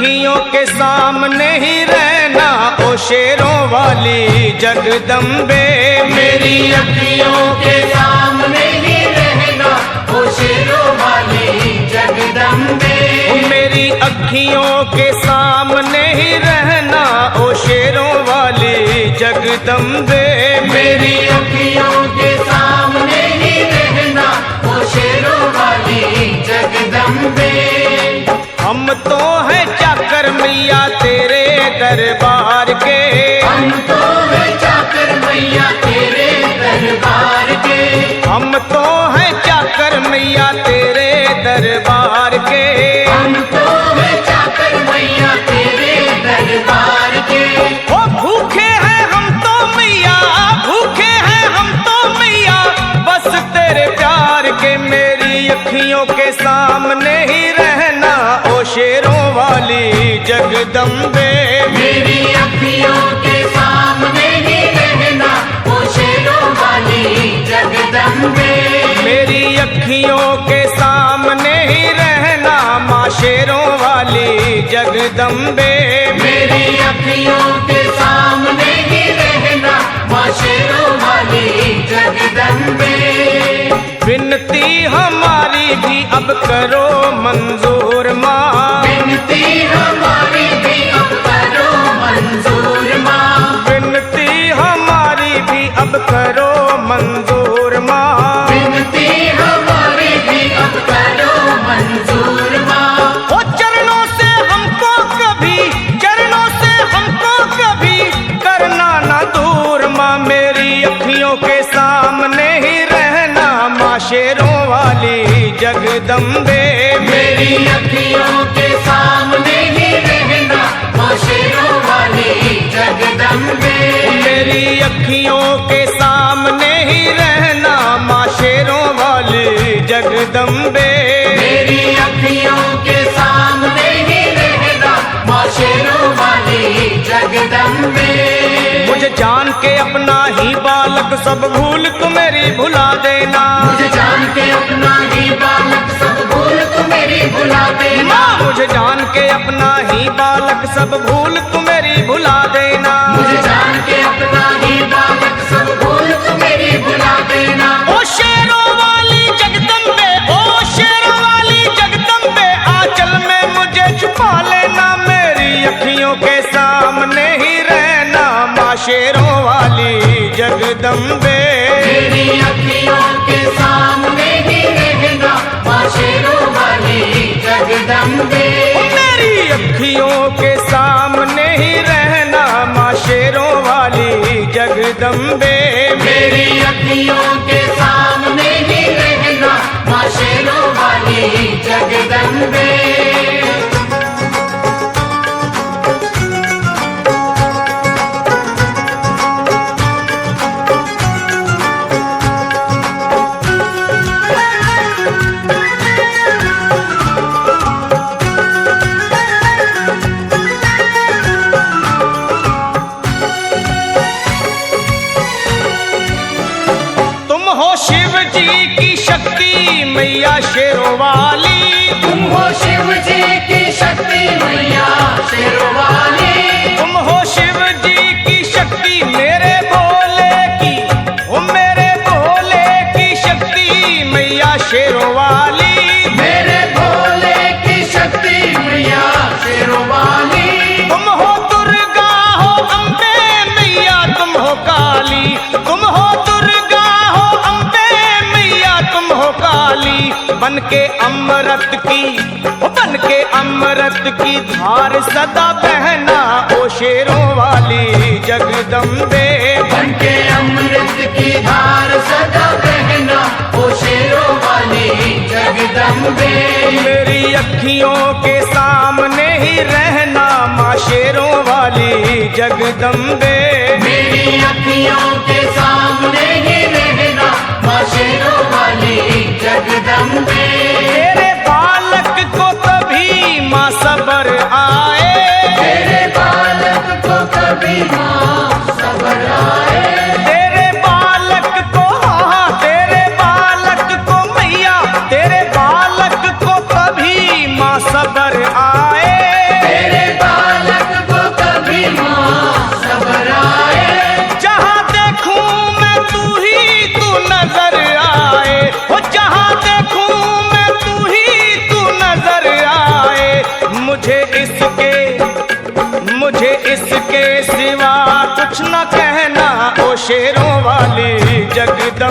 अखियों के सामने ही रहना ओ शेरों वाली जगदम्बे। मेरी अखियों के सामने ही रहना ओ शेरों वाली जगदम्बे। मेरी अखियों के सामने ही रहना ओ शेरों वाली जगदम्बे। मेरी अखियों के सामने ही रहना ओ शेरों वाली जगदम्बे। हम तो हैं चाकर मैया तेरे दरबार के। हम तो हैं चाकर मैया तेरे दरबार के। हम तो हैं चाकर मैया तेरे दरबार के। हम तो हैं चाकर मैया तेरे दरबार के। ओ भूखे हैं हम तो मैया, भूखे हैं हम तो मैया बस तेरे प्यार के। मेरी अखियों के सामने ही रहना ओ शेरों वाली जगदम्बे। मेरी अखियों के सामने ही रहना ओ शेरों वाली जगदम्बे। मेरी अखियों के सामने ही रहना माँ शेरों वाली जगदम्बे। मेरी अखियों के सामने ही रहना माँ शेरों वाली जगदम्बे। विनती हमारी भी अब करो मंजूर माँ। विनती हमारी भी अब करो मंजूर माँ। विनती हमारी भी अब करो मंजूर माँ। विनती हमारी भी अब करो मंजूर माँ। ओ चरणों से हमको कभी, चरणों से हमको कभी करना ना दूर माँ। मेरी अखियों के सामने ही रहना माँ शेरों वाली जगदम्बे। मेरी अखियों के सामने ही रहना माँ शेरों वाली जगदम्बे। मेरी अखियों के सामने ही रहना माँ शेरों वाली जगदम्बे। मेरी अखियों के सामने ही रहना माँ शेरों वाली जगदम्बे। मुझे जान के अपना ही बालक सब भूल तू मेरी भुला देना। मुझे जान के अपना ही बालक सब भूल तू मेरी भुला देना। मुझे जान के अपना ही बालक सब भूल तू मेरी भुला देना। मुझे जान के अपना ही बालक सब भूल तू मेरी भुला देना। ओ शेरों वाली जगदम्बे, ओ शेरों वाली जगदम्बे आंचल में मुझे छुपा लेना। मेरी अखियों के सामने ही रहना माँ शेरों वाली जगदम्बे। मेरी अखियों के सामने ही रहना माँ शेरों वाली जगदम्बे। मेरी अखियों के सामने ही रहना माँ शेरों वाली जगदम्बे। मेरी अखियों के सामने ही रहना माँ शेरों वाली जगदम्बे। तुम हो शिव जी की शक्ति मैया शेरों वाली। तुम हो शिव जी की शक्ति मैया शेरों वाली। तुम हो शिव जी की शक्ति मेरे भोले की, ओ मेरे भोले की शक्ति मैया शेरों वाली। मेरे भोले की शक्ति मैया शेरों वाली। तुम हो दुर्गा हो अम्बे मैया तुम हो काली। तुम हो दुर्गा हो अम्बे मैया तुम हो काली। बन के अमृत की, ओ बन के अमृत की धार सदा बहना ओ शेरों वाली जगदम्बे। बन के अमृत की धार सदा बहना ओ शेरों वाली जगदम्बे। मेरी अखियों के सामने ही रहना माँ शेरों वाली जगदम्बे। मेरी अखियों के सामने ही रहना माँ शेरों वाली जगदम्बे। तेरे बालक को कभी माँ सबर आए। तेरे बालक को कभी माँ सबर आए। तेरे बालक को, हाँ तेरे बालक को मैया, तेरे बालक को कभी माँ सबर आए। तेरे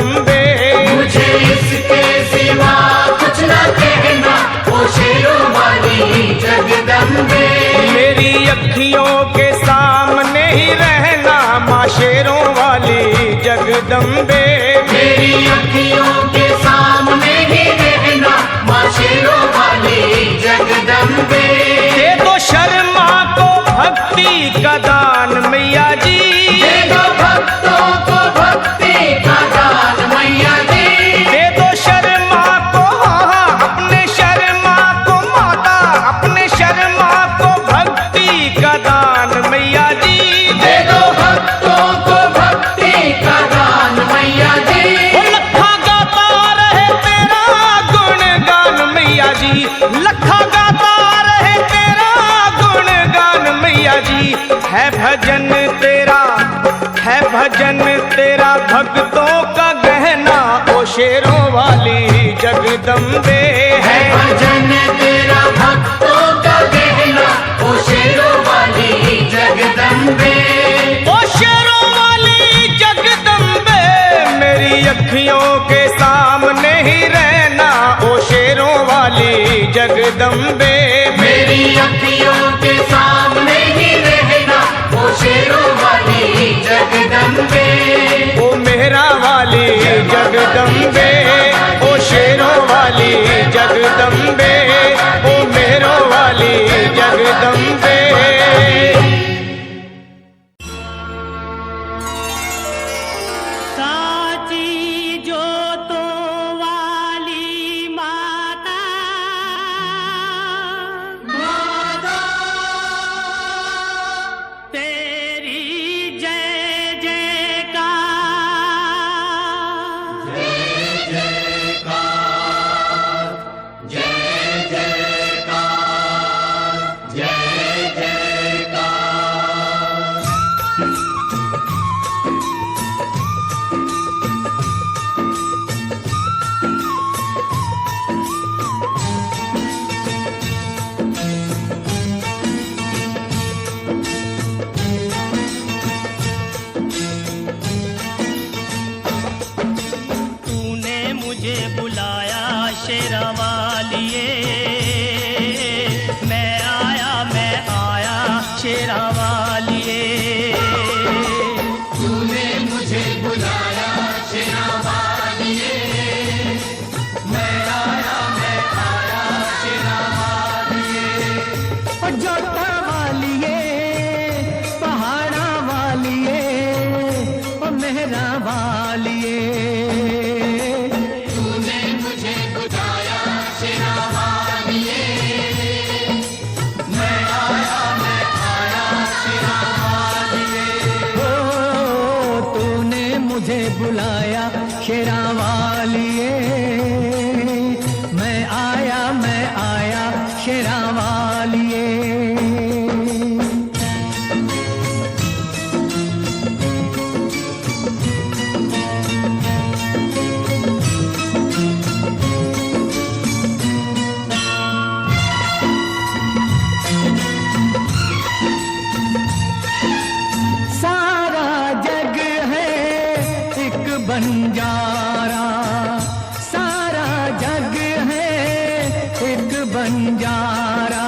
जगदम्बे। मुझे इसके सिवा कुछ न कहना, ओ शेरों वाली जगदम्बे। मेरी अखियों के सामने ही रहना माँ शेरों वाली जगदम्बे। मेरी अखियों के सामने ही रहना माँ शेरों वाली जगदम्बे। दे दो शर्मा को भक्ति का दान मैया जी, दे दो भक्तों को भक्ति का दान मैया जी। दे दो शर्मा को अपने शर्मा को माता, अपने शर्मा को भक्ति का दान मैया जी। दे दो भक्तों को भक्ति का दान मैया जी। वो लखा गाता रहे तेरा गुणगान मैया जी, लखा गाता रहे तेरा गुणगान मैया जी। है भजन तेरा, है भजन तेरा भक्तों का गहना ओ शेरों वाली जगदम्बे। है भजन तेरा भक्तों का गहना, ओ शेरों वाली जगदम्बे। ओ शेरों वाली जगदम्बे, मेरी अखियों के सामने ही रहना ओ शेरों वाली जगदम्बे। मेरी अखियों के सामने ही रहना, ओ शेरों वाली जगदम्बे। ओ मेहरा वाली जगदम्बे, ओ शेरों वाली जगदम्बे, ओ मेहरों वाली जगदम्बे। साची जोतों वाली माता, तेरी जय जयकार। तूने मुझे बुलाया शेरा वालिए, मैं आया शेरा वालिए। तूने मुझे बुलाया शेरा वालिए, मैं आया शेरा वालिए। ओ जोता वालिए, पहाड़ा वालिए, ओ मेहरा वालिए। तूने मुझे बुलाया शेरा वालिए, मैं आया शेरा वालिए। ओ तूने मुझे बुलाया शेरा वालिए, मैं आया शेरा वालिए। सारा जग है एक बंजारा, सारा जग है एक बंजारा।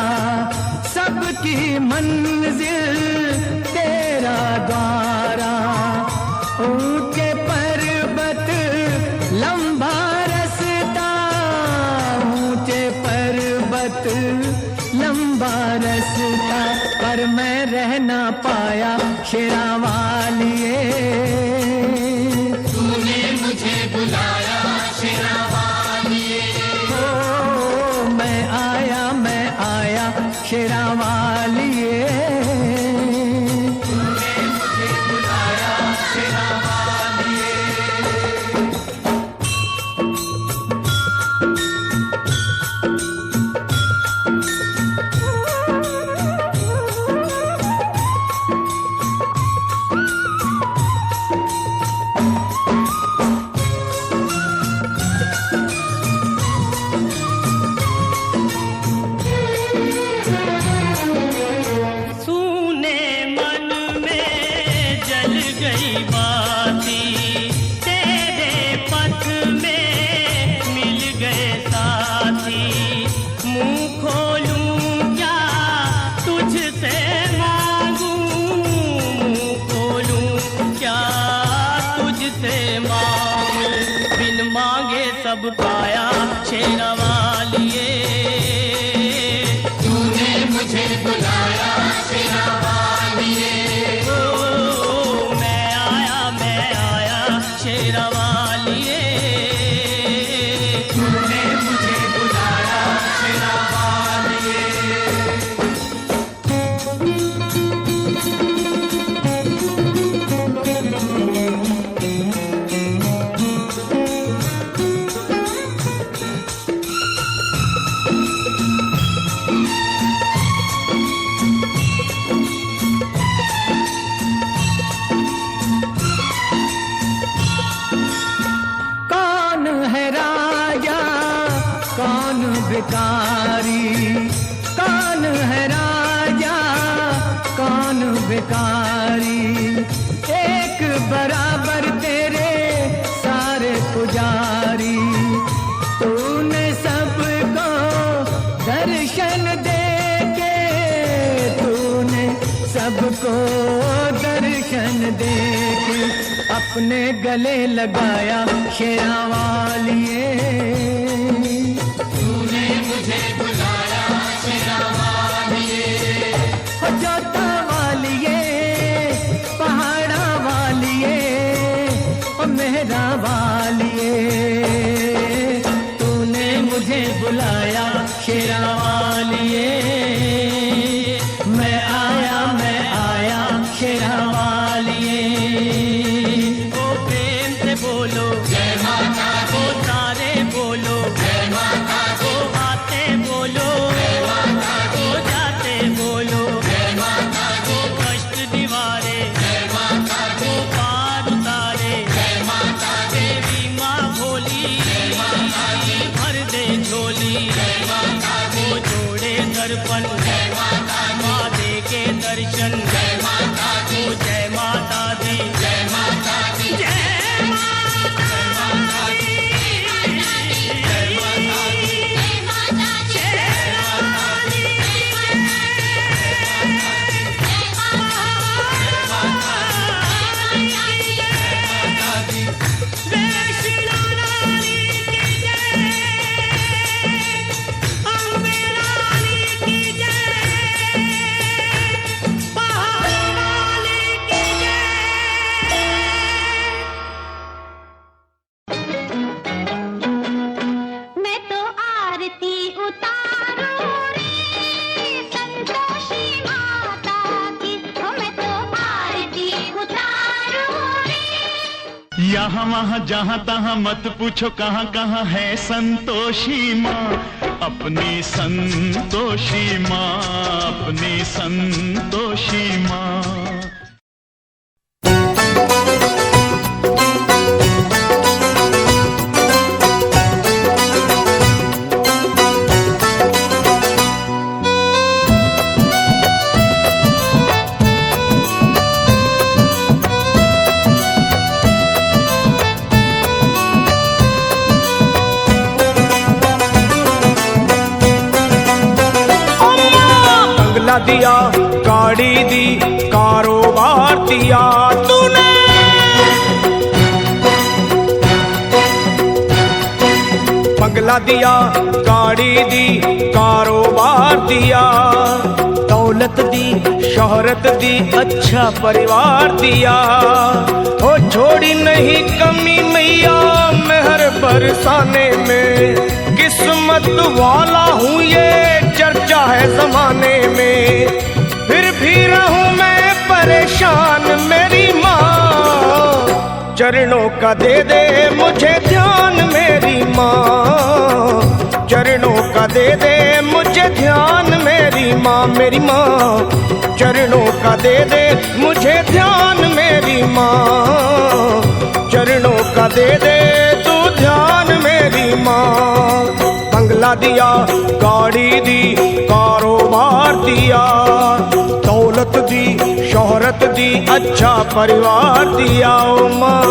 सबकी मंजिल तेरा द्वारा, ऊंचे पर्वत लंबा रास्ता, ऊंचे पर्वत लंबा रास्ता। पर मैं रह ना पाया शेरा वालिए। तूने मुझे बुलाया शेरा वालिए, ओ मैं आया शेरा वालिए। पाया शेरा वालिए। तूने मुझे बुलाया शेरा वालिए। ओ मैं आया शेरा वालिए। तूने मुझे बुलाया शेरा वालिए। कौन है राजा कौन भिखारी, कौन है राजा कौन भिखारी, एक बराबर तेरे सारे पुजारी। तूने सबको दर्शन दे के, तूने सबको दर्शन दे के अपने गले लगाया शेरा वालिए। तूने मुझे बुलाया शेरा वालिए। हो जोता वालिए, पहाड़ा वालिए, ओ मेहरा वालिए। तूने मुझे बुलाया शेरा वालिए। मैं आया शेरा वालिए। ओ प्रेम से बोलो जय माता दी। ओ तारे बोलो जय माता दी। ओ आते बोलो जय माता दी। ओ जाते बोलो जय माता दी। ओ कष्ट दीवारे जय माता दी। ओ पार उतारे जय माता दी। देवी माँ भोली जय माता दी। भर दे झोली जय माता दी। ओ जोड़े दर्पण जय माता दी। माँ दे के दर्शन जय माता दी। ओ जय माता दी जय माता दी। जय माता दी। मैं तो आरती उतारूं रे संतोषी माता की, ओ मैं तो आरती उतारूं रे। यहाँ वहाँ जहाँ तहाँ मत पूछो कहाँ कहाँ है संतोषी माँ, अपनी संतोषी माँ, अपनी संतोषी माँ। बंगला दिया गाड़ी दी कारोबार दिया तूने, बंगला दिया गाड़ी दी कारोबार दिया, दौलत दी शोहरत दी अच्छा परिवार दिया। ओ छोड़ी नहीं कमी मैया मेहर बरसाने में, किस्मत वाला हूँ ये चर्चा है जमाने में। फिर भी रहूं मैं परेशान मेरी माँ, चरणों का दे दे मुझे ध्यान मेरी माँ, चरणों का दे दे मुझे ध्यान मेरी माँ, मेरी माँ चरणों का दे दे मुझे ध्यान मेरी माँ, चरणों का दे दे तू ध्यान मेरी माँ। बंगला दिया गाड़ी दी कारोबार दिया, दौलत दी शोहरत दी अच्छा परिवार दिया ओ माँ।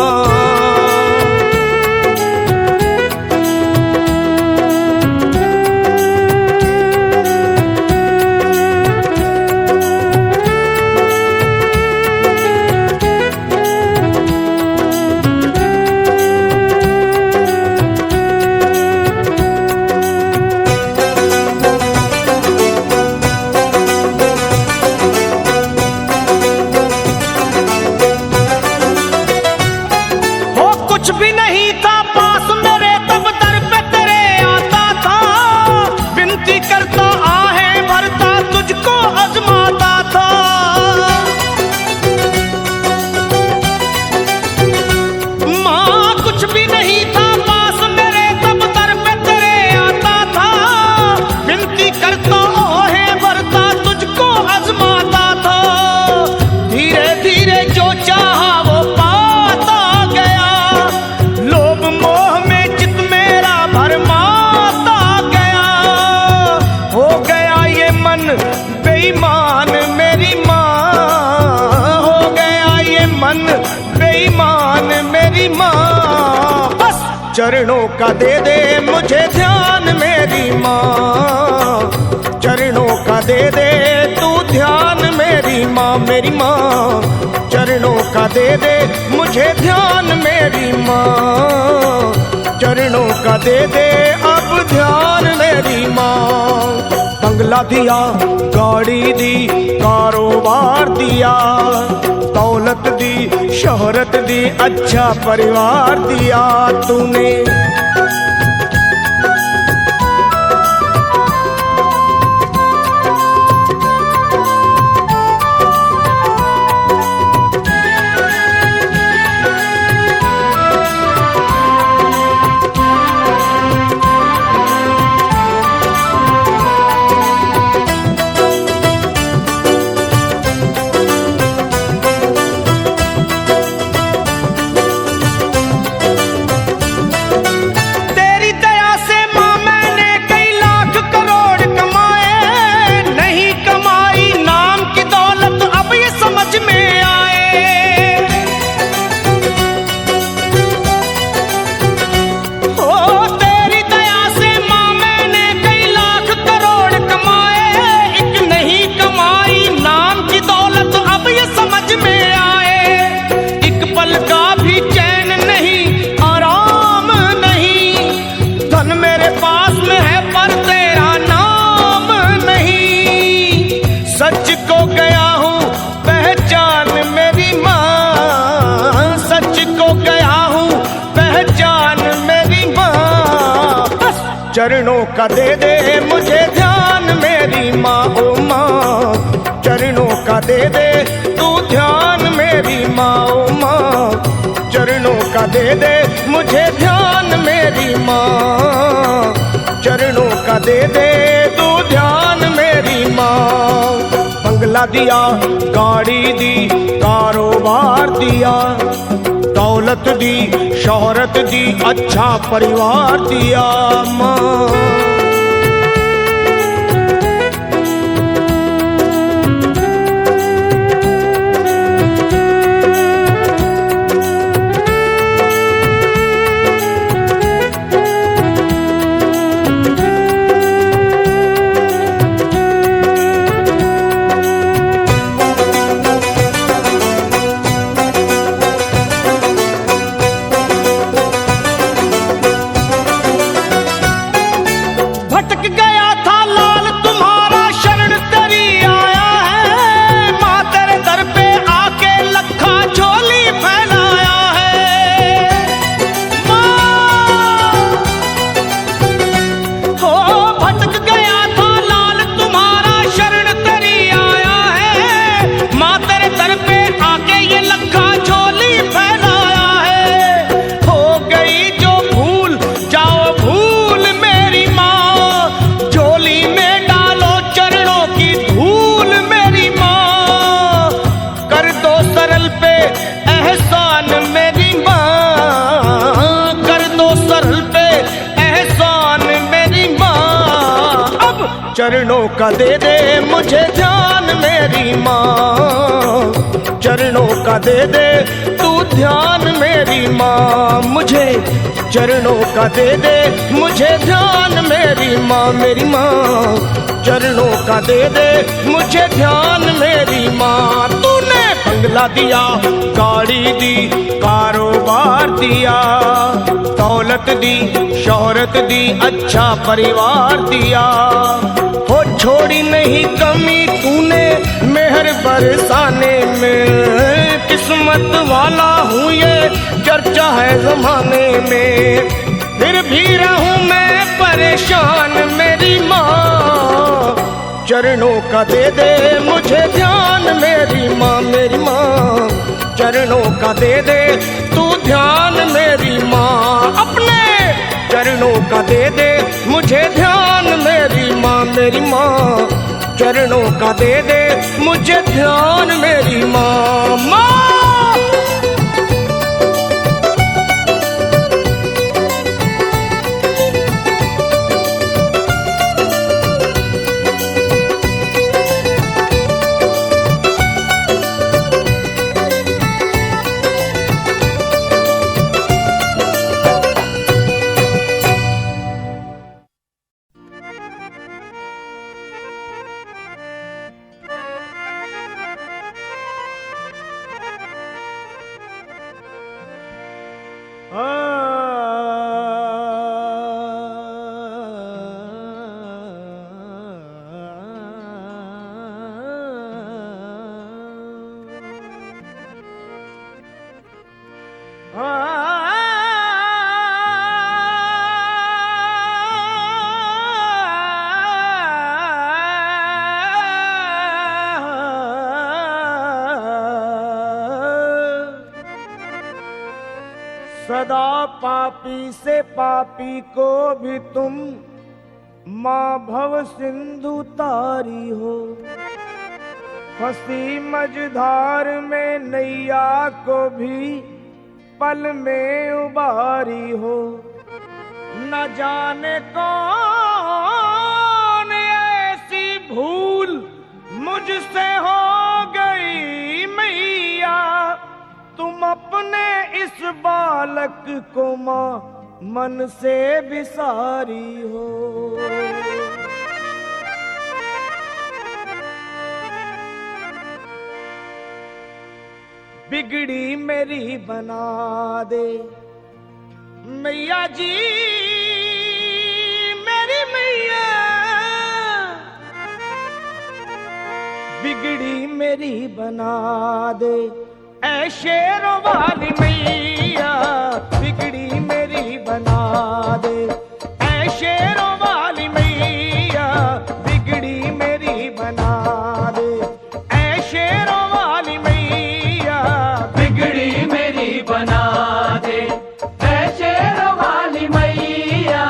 का दे दे मुझे ध्यान मेरी माँ, चरणों का दे दे तू ध्यान मेरी माँ, मेरी माँ। चरणों का दे दे मुझे ध्यान मेरी माँ, चरणों का दे दे अब ध्यान मेरी माँ। बंगला दिया, गाड़ी दी, कारोबार दिया, दौलत दी, शोहरत दी, अच्छा परिवार दिया तूने। चरणों का दे दे मुझे ध्यान मेरी माँ, ओ माँ। चरणों का दे दे तू ध्यान मेरी माँ, ओ माँ। चरणों का दे दे मुझे ध्यान मेरी माँ, चरणों का दे दे तू ध्यान मेरी माँ। बंगला दिया, गाड़ी दी, कारोबार दिया, दौलत दी, शोहरत दी, अच्छा परिवार दिया माँ। चरणों का दे दे मुझे ध्यान मेरी माँ, चरणों का दे दे तू ध्यान मेरी माँ मुझे। चरणों का दे दे मुझे ध्यान मेरी माँ, मेरी माँ। चरणों का दे दे मुझे ध्यान मेरी माँ। तूने बंगला दिया, गाड़ी दी, कारोबार दिया, दौलत दी, शोहरत दी, अच्छा परिवार दिया। हो छोड़ी नहीं कमी तूने मेहर बरसाने में, किस्मत वाला हूँ ये चर्चा है जमाने में। फिर भी रहूँ मैं परेशान मेरी माँ, चरणों का दे दे मुझे ध्यान मेरी माँ, मेरी माँ। चरणों का दे दे तू ध्यान मेरी माँ, अपने चरणों का दे दे मुझे ध्यान मेरी माँ, मेरी माँ। चरणों का दे दे मुझे ध्यान मेरी माँ, माँ। सदा पापी से पापी को भी तुम माँ भव सिंधु तारी हो। फंसी मझधार में नैया को भी पल में उबारी हो। न जाने कौन ऐसी भूल मुझसे हो गई मैया, तुम अपने इस बालक को माँ मन से बिसारी हो। बिगड़ी मेरी बना दे मैया जी, मेरी मैया। बिगड़ी मेरी बना दे ऐ शेरों वाली मैया, बिगड़ी मेरी बना दे ऐ शेरों वाली मैया, बिगड़ी मेरी बना दे ऐ शेरों वाली मैया, बिगड़ी मेरी बना दे ऐ शेरों वाली मैया,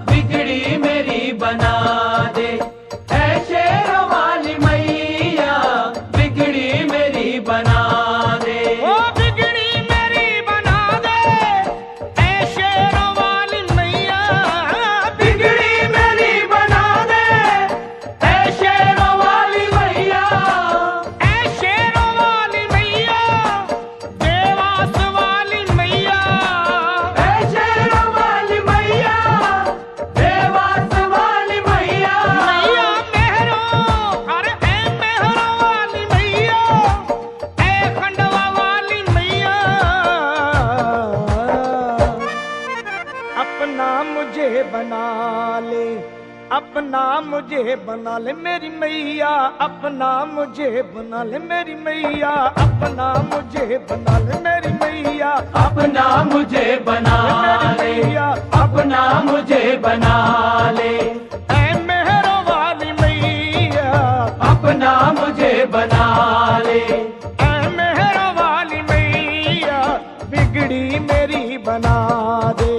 बिगड़ी मेरी बना दे ऐ शेरों वाली मैया, बिगड़ी मेरी बना दे। ओ बिगड़ी मेरी बना दे ऐ शेरों वाली मैया, बिगड़ी मेरी बना दे ऐ शेरों वाली मैया, ऐ शेरों वाली मैया, देवास वाली मैया, ऐ शेरों वाली मैया, देवास वाली मैया, मैया मेहरों, अरे ऐ मेहरों वाली मैया, ऐ खंडवा वाली मैया। अपना मुझे बना ले, अपना मुझे बना ले मेरी मैया, अपना मुझे बना ले मेरी मैया, अपना मुझे बना ले मेरी मैया, अपना मुझे बना ले, अपना मुझे बना ले, ऐ मेहरों वाली मैया, अपना मुझे बना ले, ऐ मेहरों वाली मैया, बिगड़ी मेरी बना दे।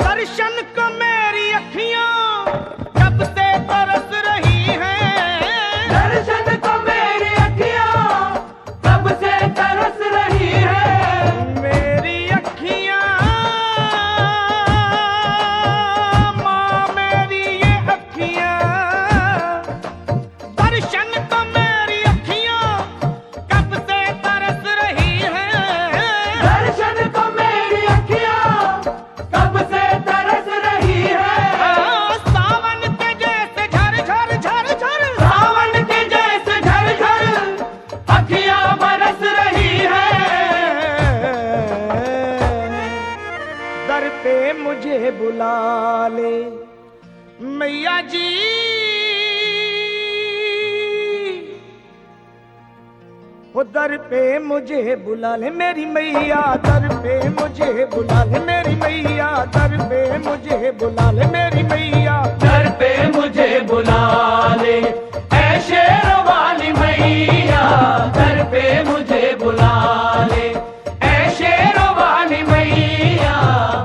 दर्शन को मेरी अखियां कब से तरस रही हैं, दर्शन को मेरी अखियां कब से तरस रही है, मेरी अखियां माँ मेरी ये अखियां, दर्शन को मेरी अखियां कब से तरस रही हैं, दर्शन को मेरी अखियां कब से तरस रही है, सावन के जैसे झर झर झर झर, सावन के जैसे झर झर अखियां बरस रही है, दर पे मुझे बुला ले मैया जी, वो दर पे मुझे बुला ले मेरी मैया, दर पे मुझे बुला ले मेरी मैया, दर पे मुझे बुला ले मेरी मैया, दर पे मुझे बुला ले ऐ शेरों वाली मैया, दर पे मुझे बुला ले ऐ शेरों वाली मैया,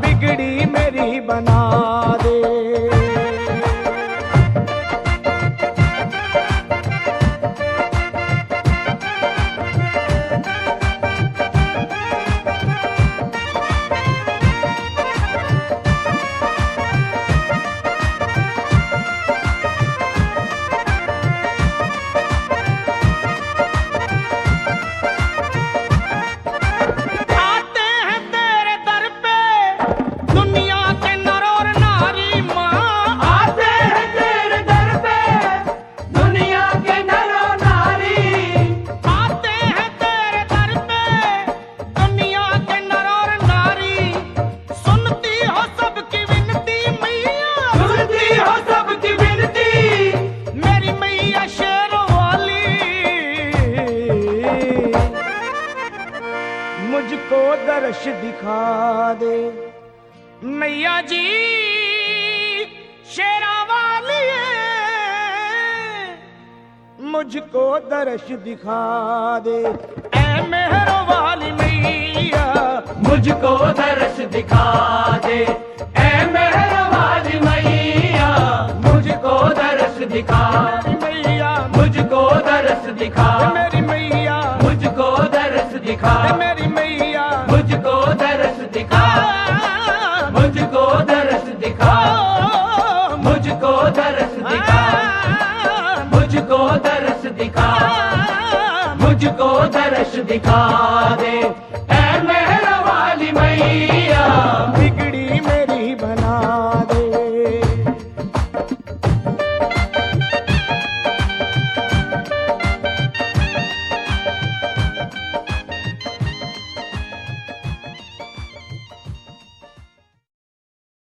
बिगड़ी मेरी बना दे। मुझको दर्श दिखा दे। मैया जी शेरा वालिए, मुझको दर्श दिखा दे। ऐ मेहरों वाली मैया, मुझको दर्श दिखा दे। ऐ मेहर वाली मैया, मुझको दर्श दिखा। मैया मुझको दर्श दिखा। मेरी मैया, मुझको दर्श दिखा। मेरी मैया, मुझको दर्श दिखा। मुझको दर्श दिखा। मुझको दर्श दिखा। मुझको दर्श दिखा। मुझको दर्श दिखा दे। ऐ मेहर वाली मैया, बिगड़ी